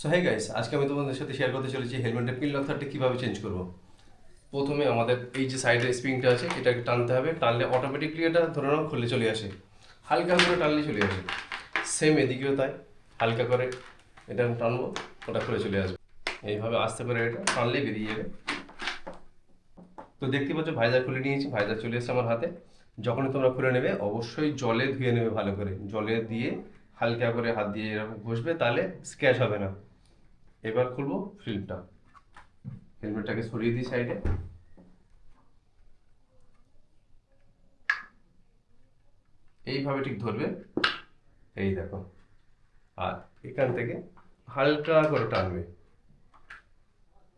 So hey guys, আজকে আমি তোমাদের সাথে শেয়ার করতে চলেছি হেলমেটের পিন লকারটা কীভাবে চেঞ্জ করব। প্রথমে আমাদের এই যে সাইডের স্প্রিংটা আছে এটাকে টানতে হবে, টানলে অটোমেটিকলি এটা ধরে নাও খুলে চলে আসে, হালকা করে টানলে চলে আসে। সেম এদিকেও তাই, হালকা করে এটা টানবো, ওটা খুলে চলে আসবে। এইভাবে আস্তে করে এটা টানলেই বেরিয়ে যাবে। তো দেখতে পাচ্ছ ভাইজার খুলে নিয়েছি, ভাইজার চলে এসেছে আমার হাতে। যখনই তোমরা খুলে নেবে অবশ্যই জলে ধুয়ে নেবে, ভালো করে জলে দিয়ে হালকা করে হাত দিয়ে এরকম ঘষবে, তাহলে স্ক্র্যাচ হবে না। এবার খুলবো ফিল্মটা, হেলমেটটাকে সরিয়ে দিই সাইডে। এইভাবে ঠিক ধরবে, এই দেখো, আর এখান থেকে হালকা করে টানবে,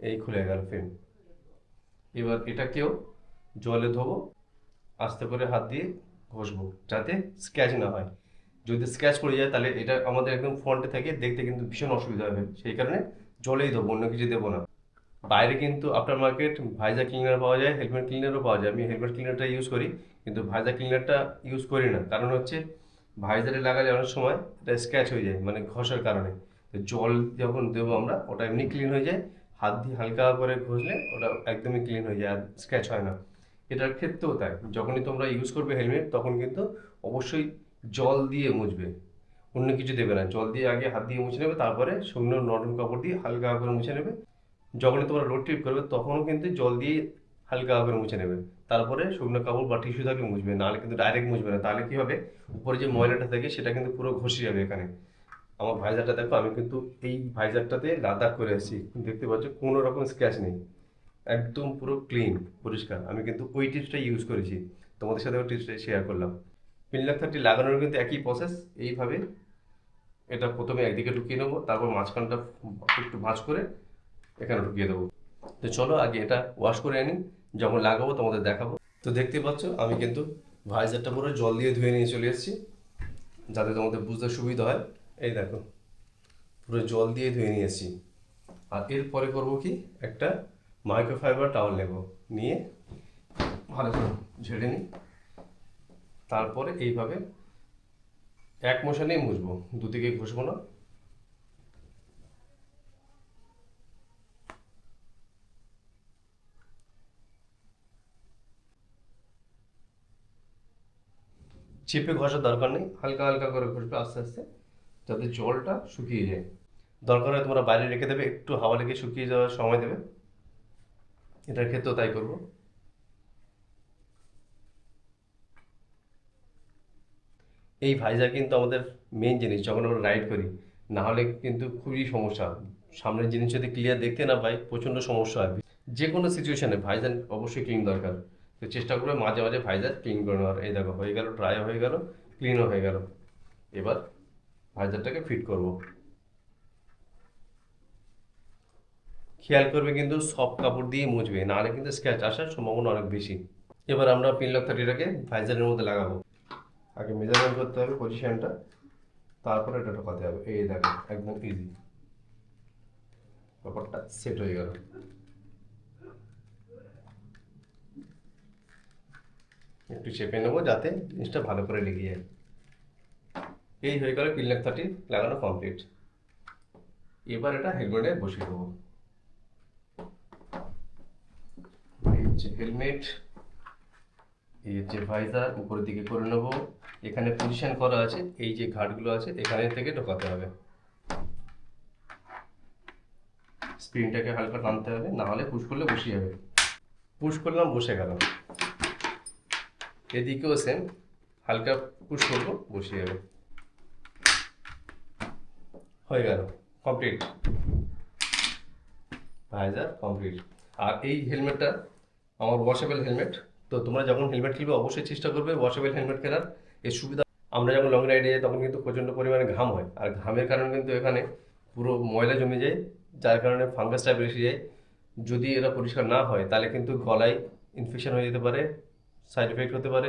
এই খুলে গেল ফিল্ম। এবার এটাকেও জলে ধোবো, আস্তে করে হাত দিয়ে ঘষবো যাতে স্ক্র্যাচ না হয়। যদি স্ক্র্যাচ পড়ে যায় তাহলে এটা আমাদের একদম ফ্রন্টে থেকে দেখতে কিন্তু ভীষণ অসুবিধা হবে, সেই কারণে জলেই দেবো, অন্য কিছু দেবো না। বাইরে কিন্তু আফটার মার্কেট ভাইজা ক্লিনার পাওয়া যায়, হেলমেট ক্লিনারও পাওয়া যায়। আমি হেলমেট ক্লিনারটা ইউজ করি, কিন্তু ভাইজা ক্লিনারটা ইউজ করি না। কারণ হচ্ছে ভাইজারে লাগালে অনেক সময় এটা স্ক্র্যাচ হয়ে যায়, মানে ঘষার কারণে। তো জল যখন দেবো আমরা, ওটা এমনি ক্লিন হয়ে যায়, হাত দিয়ে হালকা করে ঘষলে ওটা একদমই ক্লিন হয়ে যায় আর স্ক্র্যাচ হয় না। এটার ক্ষেত্রেও তাই, যখনই তোমরা ইউজ করবে হেলমেট তখন কিন্তু অবশ্যই জল দিয়ে মুছবে, অন্য কিছু দেবে না। জল দিয়ে আগে হাত দিয়ে মুছে নেবে, তারপরে শুকনো নরম কাপড় দিয়ে হালকা করে মুছে নেবে। যখনই তোমরা রোড ট্রিপ করবে তখনও কিন্তু জল দিয়ে হালকা করে মুছে নেবে, তারপরে শুকনো কাপড় বা টিস্যু থাকলে মুছবে, নাহলে কিন্তু ডাইরেক্ট মুছবে না। তাহলে কি হবে, উপরে যে ময়লাটা থাকে সেটা কিন্তু পুরো ঘষে যাবে এখানে। আমার ভাইজারটা দেখো, আমি কিন্তু এই ভাইজারটাতে লাদাখ করে এসেছি, দেখতে পাচ্ছ কোনো রকম স্ক্র্যাচ নেই, একদম পুরো ক্লিন পরিষ্কার। আমি কিন্তু ওই টিপসটাই ইউজ করেছি, তোমাদের সাথে ওই টিপসটাই শেয়ার করলাম। পিনলক 30 লাগানোর কিন্তু একই প্রসেস। এইভাবে এটা প্রথমে একদিকে ঢুকিয়ে নেবো, তারপর মাঝখানটা একটু ভাঁজ করে এখানে ঢুকিয়ে দেবো। তো চলো আগে এটা ওয়াশ করে আনি, যখন লাগাবো তোমাদের দেখাবো। তো দেখতে পাচ্ছ আমি কিন্তু ভাইজারটা পুরো জল দিয়ে ধুয়ে নিয়ে চলে এসেছি, যাতে তোমাদের বুঝতে সুবিধা হয়। এই দেখো, পুরো জল দিয়ে ধুয়ে নিয়ে এসেছি। আর এরপরে করবো কি, একটা মাইক্রোফাইবার টাওয়াল নেব, নিয়ে ভালো করে ঝেড়ে নিই। তারপরে এইভাবে এক মোশনেই মুছবো, দুদিকে ঘষবো না। চেপে ঘষার দরকার নেই, হালকা হালকা করে ঘষবে আস্তে আস্তে, যাতে জলটা শুকিয়ে যায়। দরকার হয় তোমরা বাইরে রেখে দেবে, একটু হাওয়া লেগে শুকিয়ে যাওয়ার সময় দেবে। এটার ক্ষেত্রেও তাই করবো। এই ভাইজার কিন্তু আমাদের মেন জিনিস যখন আমরা রাইড করি, না হলে কিন্তু খুবই সমস্যা। সামনের জিনিস যদি ক্লিয়ার দেখতে না পাই প্রচণ্ড সমস্যা হয়। যে কোনো সিচুয়েশনে ভাইজার অবশ্যই ক্লিন দরকার। তো চেষ্টা করবে মাঝে মাঝে ভাইজার ক্লিন করে নেওয়ার। এই দেখো হয়ে গেল, ড্রাই হয়ে গেল, ক্লিনও হয়ে গেল। এবার ভাইজারটাকে ফিট করব। খেয়াল করবে কিন্তু সফট কাপড় দিয়ে মুছবে, নাহলে কিন্তু স্ক্র্যাচ আসার সম্ভাবনা অনেক বেশি। এবার আমরা পিনলক 30টাকে ভাইজারের মধ্যে লাগাবো। আগে মেজারমেন্ট করতে হবে পজিশনটা, তারপরে এটা ঢোকাতে হবে। এই দেখো একদম ইজি, ব্যাপারটা সেট হয়ে গেল। একটু চেপে নেবো যাতে জিনিসটা ভালো করে লেগে যায়। এই হয়ে গেল পিনলক 30 লাগানো কমপ্লিট। এবার এটা হেলমেটে বসিয়ে দেবো। এই যে হেলমেট, এই যে ভাইজার উপরের দিকে করে নেবো। এখানে পজিশন করা আছে, এই যে ঘাটগুলো আছে এখানে থেকে ঢোকাতে হবে। স্প্রিংটাকে হালকা টানতে হবে, না হলে পুশ করলে বসে যাবে। পুশ করলাম, বসে গেল। এদিকেও সেম, হালকা পুশ করবো, বসে যাবে। হয়ে গেল, কমপ্লিট, ভাইজার কমপ্লিট। আর এই হেলমেটটা আমার ওয়াশেবল হেলমেট। তো তোমরা যখন হেলমেট কিনবে অবশ্যই চেষ্টা করবে ওয়াশেবল হেলমেট কেনার। এর সুবিধা, আমরা যখন লং রাইডে যাই তখন কিন্তু প্রচণ্ড পরিমাণে ঘাম হয়, আর ঘামের কারণে কিন্তু এখানে পুরো ময়লা জমে যায়, যার কারণে ফাঙ্গাস টাইপ এসে যায়। যদি এটা পরিষ্কার না হয় তাহলে কিন্তু গলায় ইনফেকশন হয়ে যেতে পারে, সাইড এফেক্ট হতে পারে।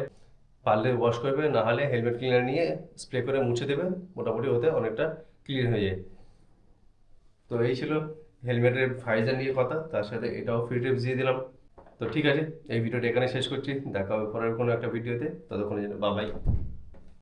পারলে ওয়াশ করবে, না হলে হেলমেট ক্লিনার নিয়ে স্প্রে করে মুছে দেবে, মোটামুটি হতে অনেকটা ক্লিন হয়ে যায়। তো এই ছিল হেলমেটের ভাইজার নিয়ে কথা, তার সাথে এটাও ফ্রি টিপস দিয়ে দিলাম। তো ঠিক আছে, এই ভিডিওটা এখানে শেষ করছি, দেখা হবে পরের কোনো একটা ভিডিওতে। ততক্ষণের জন্য বাই বাই।